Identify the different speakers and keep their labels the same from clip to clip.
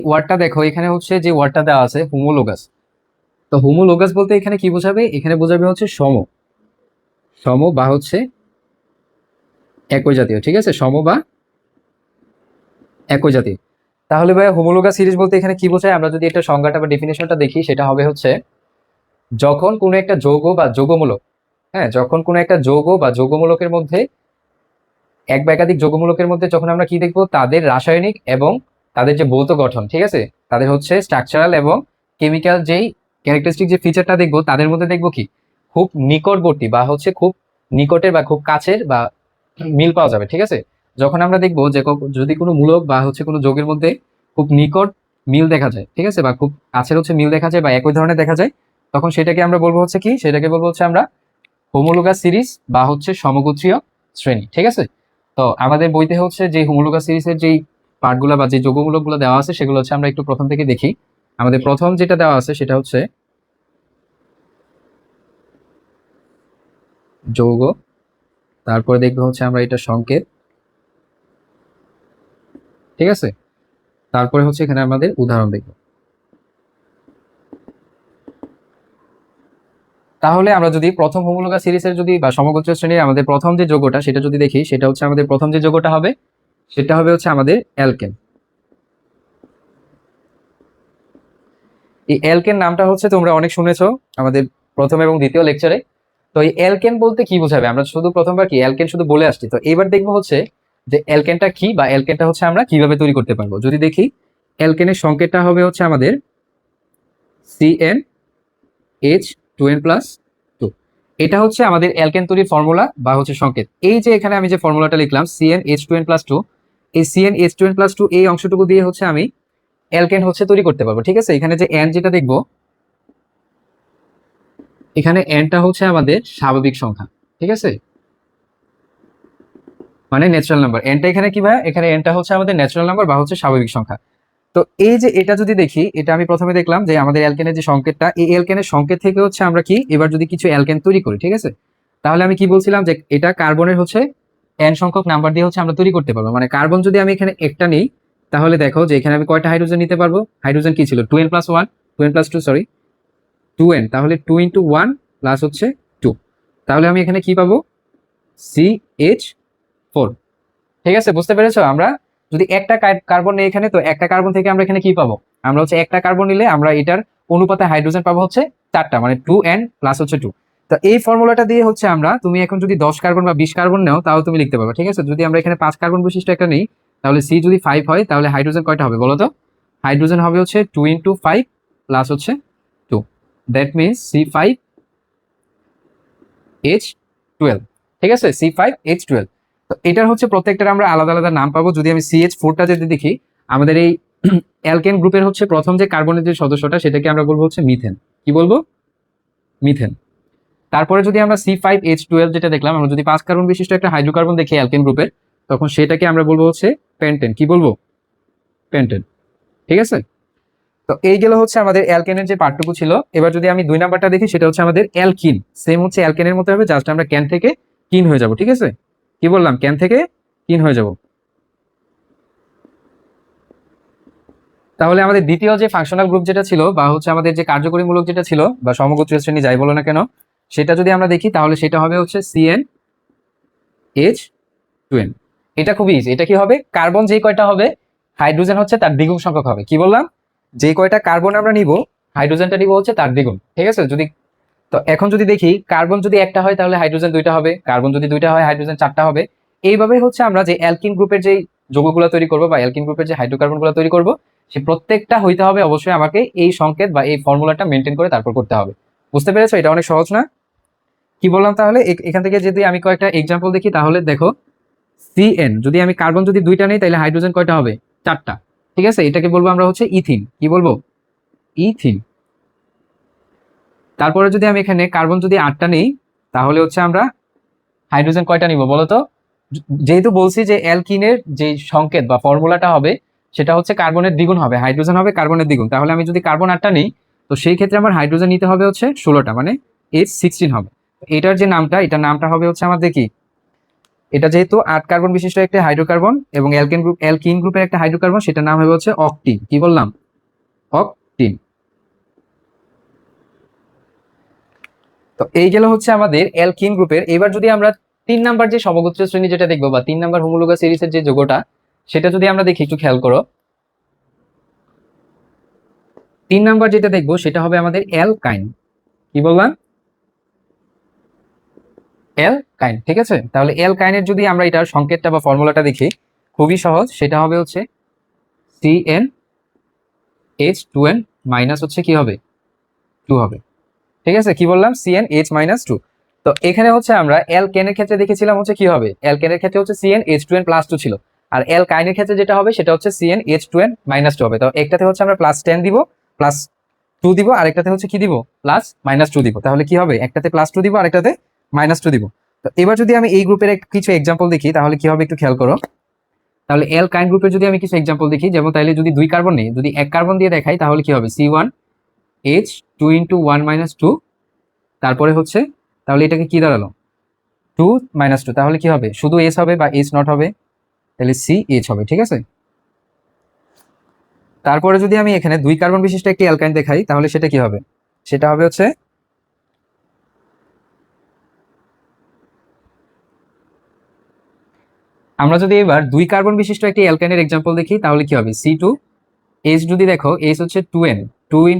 Speaker 1: ওয়ার্ডটা দেখো, এখানে হচ্ছে যে ওয়ার্ডটা দেওয়া আছে হোমোলোগাস। তো হোমোলোগাস বলতে এখানে কি বোঝাবে? এখানে বোঝাবে হচ্ছে সম, সম বা হচ্ছে একই জাতীয়। ঠিক আছে, সম বা একই জাতীয়। তাহলে ভাই হোমোলোগাস সিরিজ বলতে এখানে কি বোঝায়? আমরা যদি একটা সংজ্ঞাটা বা ডেফিনেশনটা দেখি, সেটা হবে হচ্ছে যখন কোনো একটা যৌগ বা যৌগমূলক, হ্যাঁ, যখন কোনো একটা যৌগ বা যৌগমূলকের মধ্যে, এক বা একাধিক যৌগমূলকের মধ্যে যখন আমরা কি দেখবো, তাদের রাসায়নিক এবং তাদের যে ভৌত গঠন, ঠিক আছে, তাদের হচ্ছে স্ট্রাকচারাল এবং কেমিক্যাল যেই ক্যারেক্টারিস্টিক যে ফিচারটা দেখবো, তাদের মধ্যে দেখবো কি খুব নিকটবর্তী বা হচ্ছে খুব নিকটের বা খুব কাছের বা মিল পাওয়া যাবে। ঠিক আছে, যখন আমরা দেখবো যে যদি কোনো মূলক বা হচ্ছে কোনো যৌগের মধ্যে খুব নিকট মিল দেখা যায়, ঠিক আছে, বা খুব কাছের হচ্ছে মিল দেখা যায় বা একই ধরনের দেখা যায়, তখন সেটাকে আমরা বলবো হচ্ছে কি, সেটাকে বলবো হচ্ছে আমরা হোমোলোগাস সিরিজ বা হচ্ছে সমগোত্রীয় শ্রেণী। ঠিক আছে, তো আমাদের বইতে হচ্ছে যে হোমোলোগাস সিরিজের যেই পার্টগুলো বা যে যৌগমূলক গুলো দেওয়া আছে, সেগুলো হচ্ছে আমরা একটু প্রথম থেকে দেখি। আমাদের প্রথম যেটা দেওয়া আছে সেটা হচ্ছে যৌগ, তারপরে দেখবো হচ্ছে আমরা এটা সংকেত। ঠিক আছে, তারপরে হচ্ছে এখানে আমাদের উদাহরণ দেখবো। তাহলে আমরা যদি প্রথম হোমোলোগাস সিরিজের যদি বা সমগোত্রীয় শ্রেণীর আমাদের প্রথম যে যৌগটা সেটা যদি দেখি, সেটা হচ্ছে আমাদের প্রথম যে যৌগটা হবে সেটা হবে হচ্ছে আমাদের অ্যালকেন। এই অ্যালকেন নামটা হচ্ছে তোমরা অনেক শুনেছো আমাদের প্রথম এবং দ্বিতীয় লেকচারে। তো এই অ্যালকেন বলতে কি বোঝাবে? আমরা শুধু প্রথমবার কি অ্যালকেন শুধু বলে আসছি, তো এবার দেখবো হচ্ছে যে অ্যালকেনটা কি বা অ্যালকেনটা হচ্ছে আমরা কিভাবে তৈরি করতে পারবো। যদি দেখি, অ্যালকেনের সংকেতটা হবে হচ্ছে আমাদের CnH2n+2। এটা হচ্ছে আমাদের অ্যালকেন তৈরির ফর্মুলা বা হচ্ছে সংকেত। এই যে এখানে আমি যে ফর্মুলাটা লিখলাম CnH2n+2, এই CnH2n+2 এই অংশটুকু দিয়ে হচ্ছে আমি অ্যালকেন হচ্ছে তৈরি করতে পারবো। ঠিক আছে, এখানে যে এন যেটা দেখবো, এখানে এনটা হচ্ছে আমাদের স্বাভাবিক সংখ্যা। ঠিক আছে, মানে ন্যাচারাল নাম্বার। এনটা এখানে কি ভাই? এখানে এনটা হচ্ছে আমাদের ন্যাচারাল নাম্বার বা হচ্ছে স্বাভাবিক সংখ্যা। তো এই যে এটা যদি দেখি, এটা আমি প্রথমে দেখলাম যে আমাদের অ্যালকেনের যে সংকেতটা, এই অ্যালকেনের সংকেত থেকে হচ্ছে আমরা কি এবার যদি কিছু অ্যালকেন তৈরি করি, ঠিক আছে, তাহলে আমি কি বলছিলাম যে এটা কার্বনের হচ্ছে এন সংখ্যক নাম্বার দিয়ে হচ্ছে আমরা তৈরি করতে পারবো। মানে কার্বন যদি আমি এখানে একটা নিই, তাহলে দেখো যে এখানে আমি কয়টা হাইড্রোজেন নিতে পারবো? হাইড্রোজেন কি ছিল? 2n+1, 2n+2, সরি 2n, তাহলে 2 × 1 প্লাস হচ্ছে 2, তাহলে আমি এখানে কি পাবো? CH4। ঠিক আছে, বুঝতে পেরেছো? আমরা যদি একটা কার্বন নেই এখানে, তো একটা কার্বন থেকে আমরা এখানে কি পাবো? আমরা হচ্ছে একটা কার্বন নিলে আমরা এটার অনুপাতে হাইড্রোজেন পাবো হচ্ছে 4টা, মানে 2n প্লাস হচ্ছে 2। তো এই ফর্মুলাটা দিয়ে হচ্ছে আমরা, তুমি এখন যদি 10 কার্বন বা 20 কার্বন নাও তাও তুমি লিখতে পারবে। ঠিক আছে, যদি আমরা এখানে 5 কার্বন বিশিষ্ট একটা নিই, তাহলে সি যদি 5 হয়, তাহলে হাইড্রোজেন কয়টা হবে বলো তো? হাইড্রোজেন হবে হচ্ছে 2 × 5 প্লাস হচ্ছে 2, দ্যাট মিনস C5H12। ঠিক আছে, C5H12। তো এটার হচ্ছে প্রত্যেকটার আমরা আলাদা আলাদা নাম পাবো। যদি আমি CH4টা যদি দেখি, আমাদের এই অ্যালকেন গ্রুপের হচ্ছে প্রথম যে কার্বনের যে সদস্যটা, সেটাকে আমরা বলবো হচ্ছে মিথেন। কি বলবো? মিথেন। তারপরে যদি আমরা C5H12 যেটা দেখলাম, আমরা যদি 5 কার্বন বিশিষ্ট একটা হাইড্রোকার্বন দেখি অ্যালকেন গ্রুপের, তখন সেটাকে আমরা বলবো হচ্ছে পেন্টেন। কি বলবো? পেন্টেন। ঠিক আছে, তো এই গেল হচ্ছে আমাদের অ্যালকেনের যে পার্টটুকু ছিল। এবার যদি আমি 2 নাম্বারটা দেখি, সেটা হচ্ছে আমাদের অ্যালকিন। সেম হচ্ছে অ্যালকেনের মতো হবে, জাস্ট আমরা ক্যান থেকে কিন হয়ে যাব। ঠিক আছে, কি বললাম? ক্যান থেকে কিন হয়ে যাব। তাহলে আমাদের দ্বিতীয় যে ফাংশনাল গ্রুপ যেটা ছিল বা হচ্ছে আমাদের যে কার্যকরী মূলক যেটা ছিল বা সমগোত্রীয় শ্রেণী যাই বলো না কেন, সেটা যদি আমরা দেখি, তাহলে সেটা হবে হচ্ছে CnH2n। এটা খুবই ইজি। এটা কি হবে? কার্বন যেই কয়টা হবে, হাইড্রোজেন হচ্ছে তার দ্বিগুণ সংখ্যক হবে। কি বললাম? যে কয়টা কার্বন আমরা নিব, হাইড্রোজেনটা নিব হচ্ছে তার দ্বিগুণ। ঠিক আছে, যদি, তো এখন যদি দেখি, কার্বন যদি একটা হয় তাহলে হাইড্রোজেন দুইটা হবে, কার্বন যদি দুইটা হয় হাইড্রোজেন চারটা হবে। এইভাবে হচ্ছে আমরা যে অ্যালকিন গ্রুপের যে যৌগগুলো তৈরি করবো বা অ্যালকিন গ্রুপের যে হাইড্রোকার্বন গুলো তৈরি করবো, সে প্রত্যেকটা হইতে হবে অবশ্যই আমাকে এই সংকেত বা এই ফর্মুলাটা মেনটেন করে তারপর করতে হবে। বুঝতে পেরেছো? এটা অনেক সহজ না? কি বললাম তাহলে? এখান থেকে যদি আমি কয়েকটা এক্সাম্পল দেখি, তাহলে দেখো, CN যদি আমি কার্বন যদি দুইটা নেই, তাহলে হাইড্রোজেন কয়টা হবে? চারটা। ঠিক আছে, এটাকে বলবো আমরা হচ্ছে ইথিন। কি বলবো? ইথিন। তারপরে যদি আমি এখানে কার্বন যদি 8টা নেই, তাহলে হচ্ছে আমরা হাইড্রোজেন কয়টা নিব বলো তো? যেহেতু বলছি যে অ্যালকিনের যে সংকেত বা ফর্মুলাটা হবে, সেটা হচ্ছে কার্বনের দ্বিগুণ হবে, হাইড্রোজেন হবে কার্বনের দ্বিগুণ। তাহলে আমি যদি কার্বন 8টা নিই, তো সেই ক্ষেত্রে আমার হাইড্রোজেন নিতে হবে হচ্ছে 16টা, মানে H16 হবে। এটার যে নামটা, এটার নামটা হবে হচ্ছে আমাদের কি? এটা যেহেতু 8 কার্বন বিশিষ্ট একটা হাইড্রোকার্বন এবং অ্যালকিন গ্রুপের একটা হাইড্রোকার্বন, সেটার নাম হবে হচ্ছে অক্টিন। কি বললাম? অক্টিন। তো এই গেল হচ্ছে আমাদের অ্যালকিন গ্রুপের। এবার যদি আমরা 3 নাম্বার যে সমগোত্রীয় শ্রেণী যেটা দেখবো, বা 3 নাম্বার হোমোলোগাস সিরিজের যে যৌগটা, সেটা যদি আমরা দেখি, একটু খেয়াল করো। 3 নাম্বার যেটা দেখবো সেটা হবে আমাদের অ্যালকাইন। কি বললাম? অ্যালকাইন। ঠিক আছে, তাহলে অ্যালকাইনের যদি আমরা এটার সংকেতটা বা ফর্মুলাটা দেখি, খুবই সহজ। সেটা হবে হচ্ছে CnH2n মাইনাস হচ্ছে কি হবে, 2 হবে। ঠিক আছে, কি বললাম? CnH-2। তো এখানে হচ্ছে আমরা অ্যালকেনের ক্ষেত্রে দেখেছিলাম হচ্ছে কি হবে, অ্যালকেনের ক্ষেত্রে হচ্ছে CnH2n+2 ছিল। আর অ্যালকাইনের ক্ষেত্রে যেটা হবে সেটা হচ্ছে CnH2n-2 হবে। তো একটাতে হচ্ছে আমরা +10 দিব, +2 দিব, আরেকটাতে হচ্ছে কি দিব, +-2 দিব। তাহলে কি হবে, একটাতে +2 দিব, আরেকটাতে -2 দিব। তো এবার যদি আমি এই গ্রুপের কিছু এক্সাম্পল দেখি, তাহলে কি হবে একটু খেয়াল করো। তাহলে অ্যালকাইন গ্রুপের যদি আমি কিছু এক্সাম্পল দেখি, যেমন তাইলে যদি 2 কার্বন নেই, যদি 1 কার্বন দিয়ে দেখাই, তাহলে কি হবে, C1H2 × 1 - 2। তারপরে হচ্ছে, তাহলে এটাকে কি দাঁড়ালো, 2 - 2। তাহলে কি হবে, শুধু এস হবে বা এইচ নট হবে, তাহলে CH হবে। ঠিক আছে, তারপরে যদি আমি এখানে 2 কার্বন বিশিষ্ট একটি অ্যালকাইন দেখাই, তাহলে সেটা কি হবে, সেটা হবে হচ্ছে, আমরা যদি এবার 2 কার্বন বিশিষ্ট একটি অ্যালকাইনের এক্সাম্পল দেখি, তাহলে কি হবে, C2H। যদি দেখো এইচ হচ্ছে 2n, 2 ×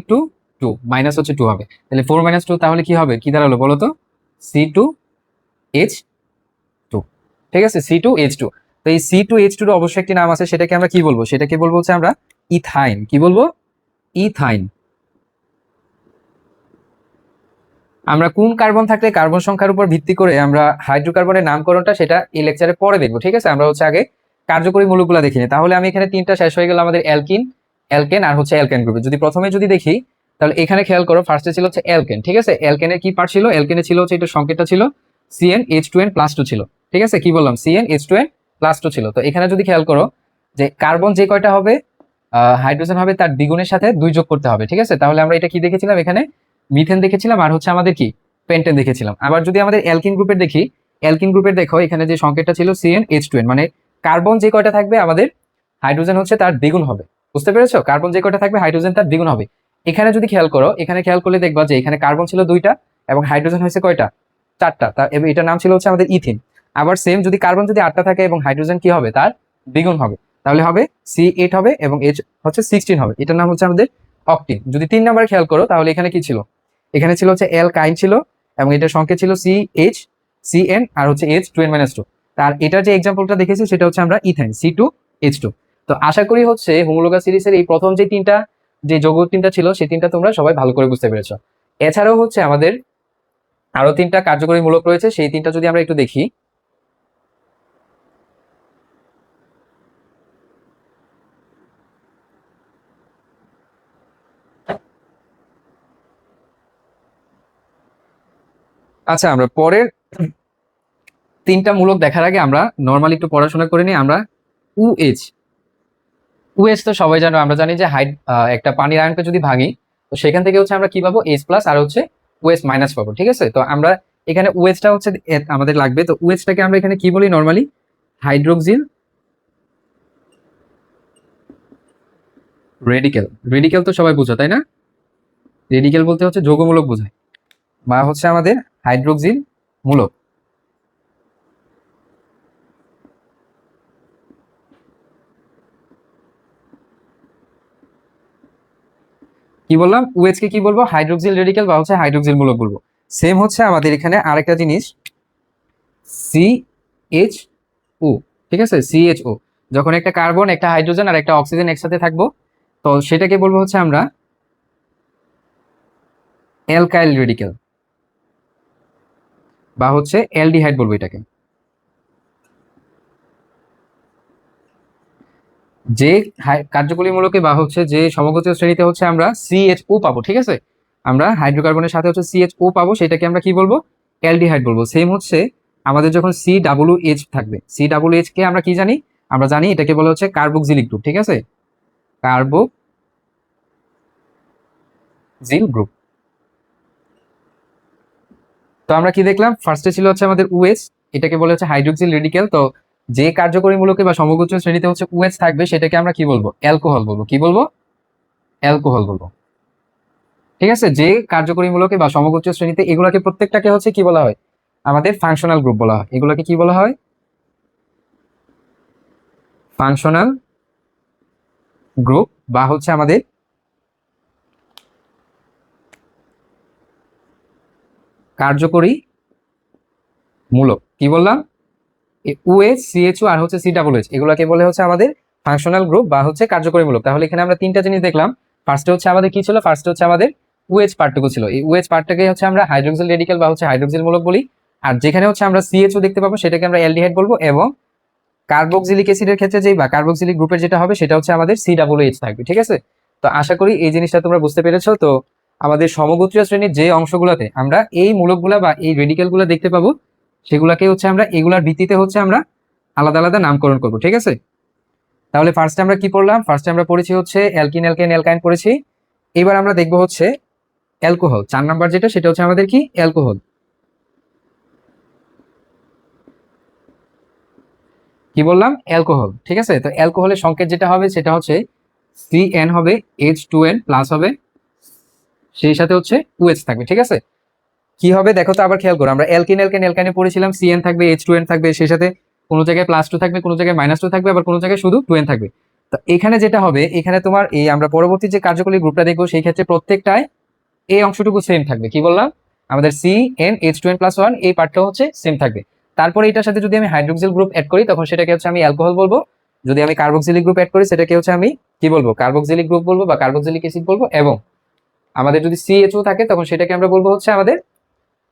Speaker 1: 2 মাইনাস হচ্ছে 2 হবে, তাহলে 4 - 2। তাহলে কি হবে, কি দাঁড়ালো বলো তো, C2H2। ঠিক আছে, C2H2। তো এই C2H2 এর অবশ্যই একটি নাম আছে, সেটাকে আমরা কি বলবো, সেটাকে বলবো হচ্ছে আমরা ইথাইন। কি বলবো, ইথাইন। আমরা কোন কার্বন থাকলে কার্বন সংখ্যার উপর ভিত্তি করে আমরা হাইড্রোকার্বনের নামকরণটা, সেটা এই লেকচারে পরে দেখবো। ঠিক আছে, আমরা হচ্ছে আগে কার্যকরী মৌলগুলো দেখিনি। তাহলে আমি এখানে 3টা শেষ হয়ে গেল, আমাদের অ্যালকিন, অ্যালকেন আর হচ্ছে অ্যালকেন গ্রুপে। যদি প্রথমে যদি দেখি, তাহলে এখানে খেয়াল করো, ফার্স্টে ছিল হচ্ছে অ্যালকেন। ঠিক আছে, অ্যালকেনের কি পার্ট ছিল, অ্যালকেনে ছিল হচ্ছে, এটা সংকেতটা ছিল CnH2n+2 ছিল। ঠিক আছে, কি বললাম, CnH2n+2 ছিল। তো এখানে যদি খেয়াল করো যে কার্বন যে কয়টা হবে, হাইড্রোজেন হবে তার দ্বিগুণের সাথে 2 যোগ করতে হবে। ঠিক আছে, তাহলে আমরা এটা কি দেখেছিলাম, এখানে মিথেন দেখেছিলাম, আর হচ্ছে আমাদের কি, পেন্টেন দেখেছিলাম। আবার যদি আমাদের অ্যালকিন গ্রুপের দেখি, অ্যালকিন গ্রুপের দেখো এখানে যে সংকেতটা ছিল CnH2n, মানে কার্বন যে কয়টা থাকবে আমাদের, হাইড্রোজেন হচ্ছে তার দ্বিগুণ হবে। বুঝতে পেরেছো, কার্বন যে কয়টা থাকবে হাইড্রোজেন তার দ্বিগুণ হবে। এখানে যদি খেয়াল করো, এখানে খেয়াল করলে দেখবা যে এখানে কার্বন ছিল 2টা এবং হাইড্রোজেন হয়েছে কয়টা, 4টা। এটার নাম ছিল হচ্ছে আমাদের ইথিন। আবার সেম যদি কার্বন যদি 8টা থাকে এবং হাইড্রোজেন কি হবে, তার দ্বিগুণ হবে, তাহলে হবে C8 হবে এবং H হচ্ছে 16 হবে। এটার নাম হচ্ছে আমাদের অক্টিন। যদি 3 নাম্বার খেয়াল করো, তাহলে এখানে কি ছিল, এখানে ছিল হচ্ছে অ্যালকাইন ছিল, এবং এটার সংকেত ছিল CN আর হচ্ছে H2n-2। তার এটার যে এক্সাম্পলটা দেখেছি সেটা হচ্ছে আমরা ইথাইন, C2H2। তো আশা করি হচ্ছে হোমোলোগাস সিরিজের এই প্রথম যে 3টা যে যৌগ 3টা ছিল, সেই 3টা তোমরা সবাই ভালো করে বুঝতে পেরেছো। এছাড়াও হচ্ছে আমাদের আরো 3টা কার্যকরী মূলক রয়েছে, সেই 3টা যদি আমরা একটু দেখি। আচ্ছা, আমরা পরের 3টা মূলক দেখার আগে আমরা নর্মালি একটু পড়াশোনা করে নিই। আমরা UH, UH তো সবাই জানো, আমরা জানি যে একটা পানির আয়নকে যদি ভাঙি, তো সেখান থেকে হচ্ছে আমরা কি পাবো, H+ আর হচ্ছে OH- পাবো। ঠিক আছে, তো আমরা এখানে OH টা হচ্ছে আমাদের লাগবে। তো OH টাকে আমরা এখানে কি বলি নর্মালি, হাইড্রোক্সিল রেডিকেল। রেডিকেল তো সবাই বুঝো, তাই না? রেডিকেল বলতে হচ্ছে যৌগমূলক বোঝায়, বা হচ্ছে আমাদের হাইড্রোক্সিল মূলক। কি বললাম, OH কে কি বলবো, হাইড্রোক্সিল রেডিকেল বা হচ্ছে হাইড্রোক্সিল মূলক বলবো। সেম হচ্ছে আমাদের এখানে আরেকটা জিনিস, CHO। ঠিক আছে, CHO, যখন একটা কার্বন, একটা হাইড্রোজেন আর একটা অক্সিজেন একসাথে থাকবো, তো সেটাকে বলবো হচ্ছে আমরা অ্যালকাইল রেডিকেল, বা হচ্ছে অ্যালডিহাইড বলবো এটাকে। যে কার্যকরী মূলকে বা হচ্ছে যে সমগোত্রীয় শ্রেণীতে হচ্ছে আমরা CHO পাবো। ঠিক আছে, আমরা হাইড্রোকার্বনের সাথে হচ্ছে CHO পাবো, সেটাকে আমরা কি বলবো, অ্যালডিহাইড বলবো। সেম হচ্ছে আমাদের যখন COOH থাকবে, COOH কে আমরা কি জানি, আমরা জানি এটাকে বলা হচ্ছে কার্বক্সিলিক গ্রুপ। ঠিক আছে, কার্বক্সিল গ্রুপ। তো আমরা কি দেখলাম, ফার্স্টে ছিল হচ্ছে আমাদের OH, এটাকে বলে হচ্ছে হাইড্রোক্সিল রেডিক্যাল। তো যে কার্যকরী মূলকে বা সমগোত্রীয় শ্রেণীতে হচ্ছে OH থাকবে সেটাকে আমরা কি বলবো? অ্যালকোহল বলবো। কি বলবো? অ্যালকোহল বলবো। ঠিক আছে, যে কার্যকরী মূলকে বা সমগোত্রীয় শ্রেণীতে এগুলাকে প্রত্যেকটাকে হচ্ছে কি বলা হয়? আমাদের ফাংশনাল গ্রুপ বলা হয়। এগুলোকে কি বলা হয়? ফাংশনাল গ্রুপ বা হচ্ছে আমাদের কার্যকরী মূলক। কি বললাম? OH, CHO আর হচ্ছে COOH, এগুলোকে বলে হচ্ছে আমাদের ফাংশনাল গ্রুপ বা হচ্ছে কার্যকরী মূলক। তাহলে এখানে আমরা তিনটা জিনিস দেখলাম। ফার্স্টে হচ্ছে আমাদের কি ছিল? ফার্স্টে হচ্ছে আমাদের OH পার্টটুকু ছিল। এই OH পার্টটাকে হচ্ছে আমরা হাইড্রোক্সিল রেডিক্যাল বা হচ্ছে হাইড্রোক্সিল মূলক বলি। আর যেখানে হচ্ছে আমরা CHO দেখতে পাবো সেটাকে আমরা অ্যালডিহাইড বলবো। এবং কার্বক্সিলিক অ্যাসিডের ক্ষেত্রে যেই বা কার্বক্সিলিক গ্রুপের যেটা হবে সেটা হচ্ছে আমাদের COOH থাকবে। ঠিক আছে, তো আশা করি এই জিনিসটা তোমরা বুঝতে পেরেছো। তো আমাদের সমগোত্রীয় শ্রেণীর যে অংশগুলোতে আমরা এই মূলকগুলা বা এই রেডিক্যালগুলো দেখতে পাবো সেগুলাকে হচ্ছে আমরা এগুলার ভিত্তিতে হচ্ছে আমরা আলাদা আলাদা নামকরণ করব। ঠিক আছে, তাহলে ফার্স্টে আমরা কি পড়লাম? ফার্স্টে আমরা পড়েছি হচ্ছে অ্যালকিন, অ্যালকেন, অ্যালকাইন পড়েছি। এবার আমরা দেখবো হচ্ছে অ্যালকোহল। 4 নাম্বার যেটা সেটা হচ্ছে আমাদের কি? অ্যালকোহল। কি বললাম? অ্যালকোহল। ঠিক আছে, তো অ্যালকোহলের সংকেত যেটা হবে সেটা হচ্ছে CN হবে, H2N প্লাস হবে, সেই সাথে হচ্ছে OH থাকবে। ঠিক আছে, কি হবে দেখো তো, আবার খেয়াল করো। আমরা অ্যালকিন, অ্যালকেন, অ্যালকাইনে পড়েছিলাম CN থাকবে, H2N থাকবে, সেই সাথে কোনো জায়গায় +2 থাকবে, কোনো জায়গায় -2 থাকবে, আবার কোনো জায়গায় শুধু 2N থাকবে। তো এখানে যেটা হবে, এখানে তোমার এই আমরা পরবর্তী যে কার্যকরী গ্রুপটা দেখবো সেই ক্ষেত্রে প্রত্যেকটায় এই অংশটুকু সেম থাকবে। কি বললাম? আমাদের CnH2n+1 এই পার্টটা হচ্ছে সেম থাকবে। তারপরে এটার সাথে যদি আমি হাইড্রোক্সিল গ্রুপ অ্যাড করি তখন সেটাকে হচ্ছে আমি অ্যালকোহল বলবো। যদি আমি কার্বক্সিলিক গ্রুপ অ্যাড করি সেটাকে হচ্ছে আমি কি বলবো? কার্বক্সিলিক গ্রুপ বলবো বা কার্বক্সিলিক অ্যাসিড বলবো। এবং আমাদের যদি CHO থাকে তখন সেটাকে আমরা বলবো হচ্ছে আমাদের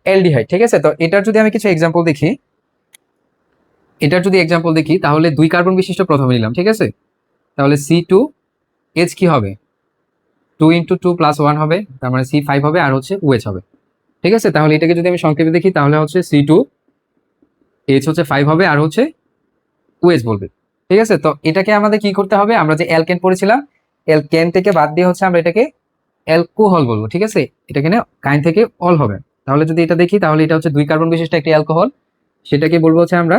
Speaker 1: অ্যালডিহাইড। ঠিক আছে, তো এটার যদি আমি কিছু এক্সাম্পল দেখি, তাহলে 2 কার্বন বিশিষ্ট প্রথমে নিলাম। ঠিক আছে, তাহলে C2H কি হবে? 2 × 2 + 1 হবে, তার মানে C5 হবে, আর হচ্ছে OH হবে। ঠিক আছে, তাহলে এটাকে যদি আমি সংক্ষেপে দেখি তাহলে হচ্ছে C2H হচ্ছে 5 হবে, আর হচ্ছে OH বলবে। ঠিক আছে, তো এটাকে আমাদের কি করতে হবে? আমরা যে অ্যালকেন পড়েছিলাম, অ্যালকেন থেকে বাদ দিয়ে হচ্ছে আমরা এটাকে অ্যালকোহল বলবো। ঠিক আছে, এটা কিনা কাইন থেকে অল হবে। তাহলে যদি এটা দেখি তাহলে এটা হচ্ছে 2 কার্বন বিশিষ্ট একটি অ্যালকোহল, সেটাকে বলবো হচ্ছে আমরা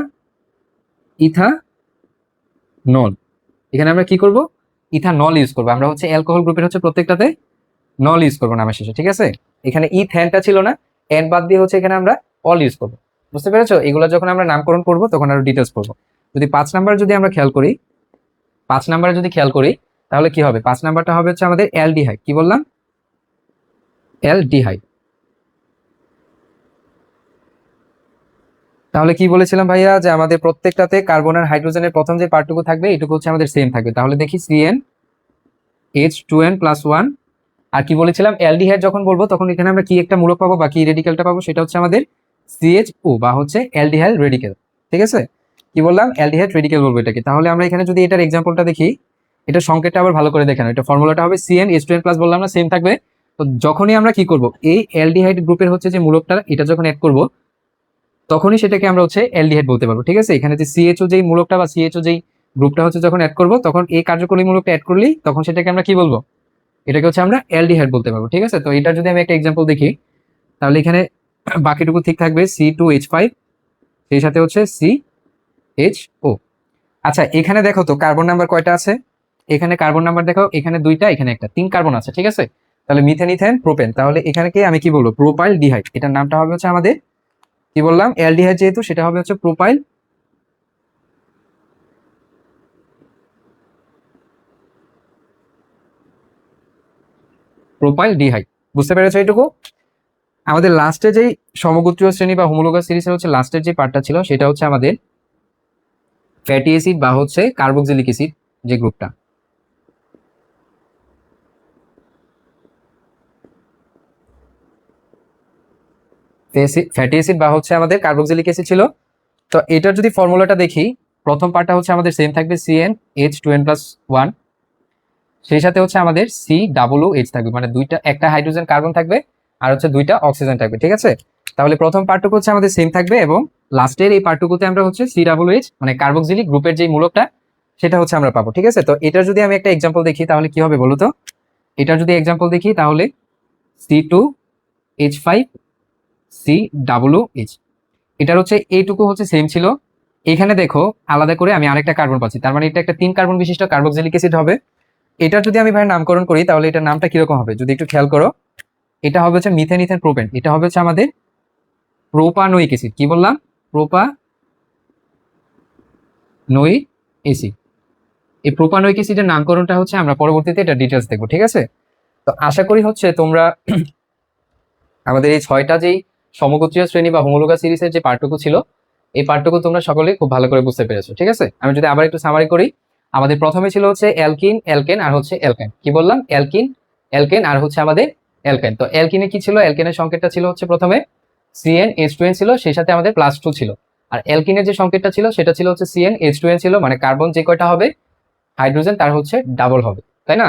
Speaker 1: ইথানল। এখানে আমরা কি করব? ইথানল ইউজ করবো। আমরা হচ্ছে অ্যালকোহল গ্রুপের হচ্ছে প্রত্যেকটাতে নল ইউজ করবো নামের শেষে। ঠিক আছে, এখানে ইথ্যানটা ছিল না, এন বাদ দিয়ে হচ্ছে এখানে আমরা অল ইউজ করবো। বুঝতে পেরেছো? এগুলো যখন আমরা নামকরণ করবো তখন আরো ডিটেলস করবো। যদি 5 নাম্বার যদি আমরা খেয়াল করি, 5 নাম্বারে যদি খেয়াল করি তাহলে কি হবে? 5 নাম্বারটা হবে হচ্ছে আমাদের অ্যালডিহাইড। কি বললাম? অ্যালডিহাইড। তাহলে কি বলেছিলাম ভাইয়া? যে আমাদের প্রত্যেকটাতে কার্বন আর হাইড্রোজেনের প্রথম যে পার্টটুকু থাকবে এটুকু হচ্ছে আমাদের সেম থাকবে। তাহলে দেখি CnH2n+1। আর কি বলেছিলাম? অ্যালডিহাইড যখন বলবো তখন এখানে আমরা কি একটা মূলক পাবো বা কি রেডিক্যালটা পাবো? সেটা হচ্ছে আমাদের CHO বা হচ্ছে অ্যালডিহাইড রেডিক্যাল। ঠিক আছে, কি বললাম? অ্যালডিহাইড রেডিক্যাল বলবো এটাকে। তাহলে আমরা এখানে যদি এটার এক্সাম্পলটা দেখি, এটা সংকেতটা আবার ভালো করে দেখেন। এটা ফর্মুলাটা হবে CnH2n+ বললাম না, সেম থাকবে। তো যখনই আমরা কি করব, এই অ্যালডিহাইড গ্রুপের হচ্ছে যে মূলকটা এটা যখন অ্যাড করব তখনই সেটাকে আমরা হচ্ছে অ্যালডিহাইড বলতে পারবো। ঠিক আছে, এখানে যে CHO যেই মূলকটা বা CHO যেই গ্রুপটা হচ্ছে যখন অ্যাড করব তখন এই কার্যকরী মূলকটা অ্যাড করলেই তখন সেটাকে আমরা কি বলবো? এটাকে হচ্ছে আমরা অ্যালডিহাইড বলতে পারবো। ঠিক আছে, তো এটা যদি আমি একটা এক্সাম্পল দেখি তাহলে এখানে বাকিটুকু ঠিক থাকবে, C2H5, সেই সাথে হচ্ছে CHO। আচ্ছা, এখানে দেখো তো কার্বন নাম্বার কয়টা আছে? এখানে কার্বন নাম্বার দেখো, এখানে 2টা, এখানে একটা, 3 কার্বন আছে। ঠিক আছে, তাহলে মিথেন, ইথেন, প্রোপেন। তাহলে এখানে কি আমি কি বলবো? প্রোপাইল ডিহাইড। এটার নামটা হবে হচ্ছে আমাদের কি বললাম? অ্যালডিহাইড যেহেতু সেটা হবে হচ্ছে প্রোপাইল ডিহাইড। বুঝতে পেরেছো এইটুকু? আমাদের লাস্টে যেই সমগোত্রীয় শ্রেণী বা হোমোলোগাস সিরিজের হচ্ছে লাস্টের যে পার্টটা ছিল সেটা হচ্ছে আমাদের ফ্যাটি অ্যাসিড বা হচ্ছে কার্বক্সিলিক অ্যাসিড যে গ্রুপটা। ফ্যাটি অ্যাসিড বা হচ্ছে আমাদের কার্বক্সিলিক অ্যাসিড ছিল। তো এটার যদি ফর্মুলাটা দেখি, প্রথম পার্টটা হচ্ছে আমাদের সেম থাকবে CnH2n+1, সেই সাথে হচ্ছে আমাদের COOH থাকবে, মানে একটা হাইড্রোজেন কার্বন থাকবে আর হচ্ছে 2টা অক্সিজেন থাকবে। ঠিক আছে, তাহলে প্রথম পার্টটুকু হচ্ছে আমাদের সেম থাকবে এবং লাস্টের এই পার্টটুকুতে আমরা হচ্ছে COOH মানে কার্বক্সিলিক গ্রুপের যে মূলকটা সেটা হচ্ছে আমরা পাবো। ঠিক আছে, তো এটার যদি আমি একটা এক্সাম্পল দেখি তাহলে কি হবে বলো তো? এটার যদি এক্সাম্পল দেখি তাহলে C2H5 COOH। এটার হচ্ছে এইটুকু হচ্ছে সেম ছিল। এখানে দেখো আলাদা করে আমি আরেকটা কার্বন পাচ্ছি, তার মানে এটা একটা 3 কার্বন বিশিষ্ট কার্বক্সিলিক অ্যাসিড হবে। এটা যদি আমি ভাই নামকরণ করি তাহলে এটার নামটা কিরকম হবে যদি একটু খেয়াল করো। এটা হবে হচ্ছে মিথেন ইথেন প্রোপেন, এটা হবে হচ্ছে আমাদের প্রোপানোয়িক অ্যাসিড। কি বললাম? Propanoic acid. এই প্রোপানোয়িক অ্যাসিডের নামকরণটা হচ্ছে আমরা পরবর্তীতে এটা ডিটেলস দেখবো, ঠিক আছে? তো আশা করি হচ্ছে তোমরা আমাদের এই 6টা যেই সমগোত্রীয় শ্রেণী বা হোমোলোগাস সিরিজের যে পার্টটুকু ছিল, এই পার্টটুকু তোমরা সকলে খুব ভালো করে বুঝতে পেরেছো, ঠিক আছে? আমি যদি আবার একটু সামারি করি, আমাদের প্রথমে ছিল হচ্ছে অ্যালকিন, অ্যালকেন আর হচ্ছে অ্যালকেন। কি বললাম? অ্যালকিন, অ্যালকেন আর হচ্ছে আমাদের অ্যালকেন। তো অ্যালকিনে কি ছিল? অ্যালকেনের সংকেতটা ছিল হচ্ছে প্রথমে CnH2n ছিল, সেই সাথে আমাদের +2 ছিল। আর অ্যালকিনের যে সংকেতটা ছিল সেটা ছিল হচ্ছে CnH2n ছিল, মানে কার্বন যে কয়টা হবে হাইড্রোজেন তার হচ্ছে ডাবল হবে, তাই না?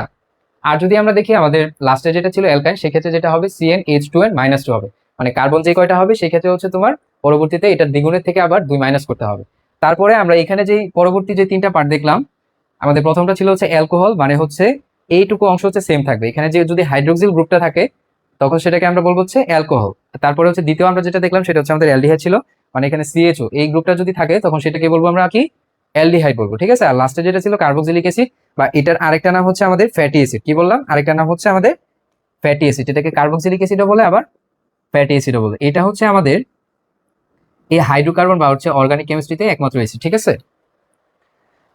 Speaker 1: আর যদি আমরা দেখি আমাদের লাস্টে যেটা ছিল অ্যালকাইন, সেক্ষেত্রে যেটা হবে CnH2n-2 হবে, মানে কার্বন যে কয়টা হবে সেই ক্ষেত্রে হচ্ছে তোমার পরবর্তীতে এটা দ্বিগুণের থেকে আবার 2 মাইনাস করতে হবে। তারপরে আমরা এখানে যে পরবর্তী যে 3টা পার্ট দেখলাম, আমাদের প্রথমটা ছিল হচ্ছে অ্যালকোহল, মানে হচ্ছে এইটুকু অংশ হচ্ছে সেম থাকবে। এখানে যে যদি হাইড্রোক্সিল গ্রুপটা থাকে তখন সেটাকে আমরা বলবো হচ্ছে অ্যালকোহল। তারপরে হচ্ছে দ্বিতীয় আমরা যেটা দেখলাম সেটা হচ্ছে আমাদের অ্যালডিহাইড ছিল, মানে এখানে CHO এই গ্রুপটা যদি থাকে তখন সেটাকে বলবো আমরা কি? অ্যালডিহাইড বলবো, ঠিক আছে? আর লাস্টে যেটা ছিল কার্বক্সিলিক অ্যাসিড, বা এটার আরেকটা নাম হচ্ছে আমাদের ফ্যাটি অ্যাসিড। কি বললাম? আরেকটা নাম হচ্ছে আমাদের ফ্যাটি অ্যাসিড। এটাকে কার্বক্সিলিক অ্যাসিডও বলে আবার ফ্যাটি অ্যাসিডও বলে। এটা হচ্ছে আমাদের এই হাইড্রোকার্বন বা হচ্ছে অর্গানিক কেমিস্ট্রিতে একমাত্র অ্যাসিড, ঠিক আছে?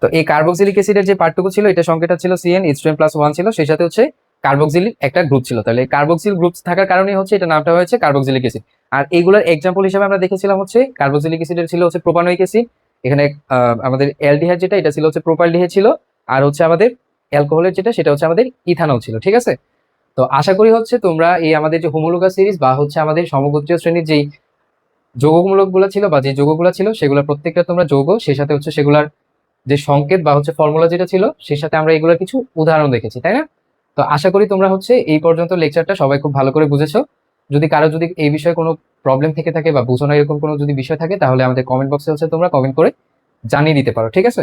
Speaker 1: তো এই কার্বক্সিলিক অ্যাসিডের যে পার্টটুকু ছিল এটা সংকেতটা ছিল CnH2n+1 ছিল, সেই সাথে হচ্ছে কার্বক্সিলিক একটা গ্রুপ ছিল। তাহলে কার্বক্সিল গ্রুপ থাকার কারণে হচ্ছে এটা নামটা হয়েছে কার্বক্সিলিক অ্যাসিড। আর এইগুলোর এক্সাম্পল হিসেবে আমরা দেখেছিলাম হচ্ছে কার্বক্সিলিক অ্যাসিডের ছিল হচ্ছে প্রোপানোয়িক অ্যাসিড, এখানে আমাদের অ্যালডিহাইড যেটা এটা ছিল হচ্ছে প্রোপালডিহাইড ছিল, আর হচ্ছে আমাদের অ্যালকোহলের যেটা সেটা হচ্ছে আমাদের ইথানল ছিল, ঠিক আছে? তো আশা করি হচ্ছে তোমরা এই আমাদের যে হোমোলোগাস সিরিজ বা হচ্ছে আমাদের সমগোত্রীয় শ্রেণীর যেই যৌগমূলক গুলো ছিল বা যে যৌগগুলো ছিল সেগুলো প্রত্যেকটা তোমরা যৌগ, সেই সাথে হচ্ছে সেগুলার যে সংকেত বা হচ্ছে ফর্মুলা যেটা ছিল সেই সাথে আমরা এগুলোর কিছু উদাহরণ দেখেছি, তাই না? তো আশা করি তোমরা হচ্ছে এই পর্যন্ত লেকচারটা সবাই খুব ভালো করে বুঝেছো। যদি কারো যদি এই বিষয়ে কোনো প্রবলেম থেকে থাকে বা বুঝো না এরকম কোনো যদি বিষয় থাকে তাহলে আমাদের কমেন্ট বক্সে হচ্ছে তোমরা কমেন্ট করে জানিয়ে দিতে পারো, ঠিক আছে?